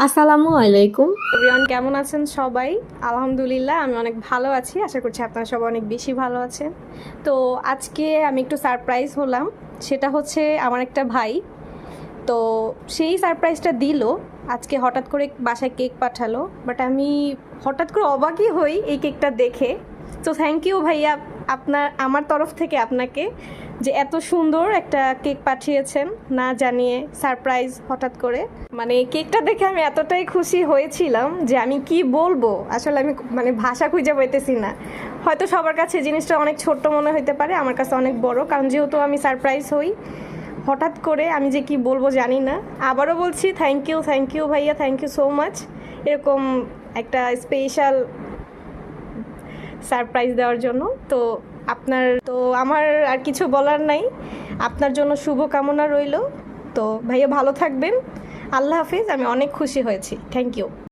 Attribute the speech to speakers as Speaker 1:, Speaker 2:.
Speaker 1: আসসালামু আলাইকুম।
Speaker 2: এভরিওয়ান, কেমন আছেন সবাই? আলহামদুলিল্লাহ আমি অনেক ভালো আছি। আশা করছি আপনারা সবাই অনেক বেশি ভালো আছেন। তো আজকে আমি একটু সারপ্রাইজ হলাম। সেটা হচ্ছে আমার একটা ভাই। তো সেই সারপ্রাইজটা দিল আজকে, হঠাৎ করে বাসায় কেক পাঠালো। বাট আমি হঠাৎ করে অবাকই হই এই কেকটা দেখে। তো থ্যাংক ইউ ভাইয়া, আমার তরফ থেকে আপনাকে, যে এত সুন্দর একটা কেক পাঠিয়েছেন না জানিয়ে, সারপ্রাইজ হঠাৎ করে। মানে কেকটা দেখে আমি এতটাই খুশি হয়েছিলাম যে আমি কি বলবো, আসলে আমি ভাষা খুঁজে পাইতেছি না। হয়তো সবার কাছে জিনিসটা অনেক ছোট্ট মনে হতে পারে, আমার কাছে অনেক বড়, কারণ যেহেতু আমি সারপ্রাইজ হই হঠাৎ করে, আমি যে কি বলবো জানি না। আবারও বলছি থ্যাংক ইউ ভাইয়া, থ্যাংক ইউ সো মাচ এরকম একটা স্পেশাল সারপ্রাইজ দেওয়ার জন্য। তো আমার আর কিছু বলার নাই, আপনার জন্য শুভকামনা রইল। তো ভাইয়া ভালো থাকবেন, আল্লাহ হাফিজ। আমি অনেক খুশি হয়েছি, থ্যাংক ইউ।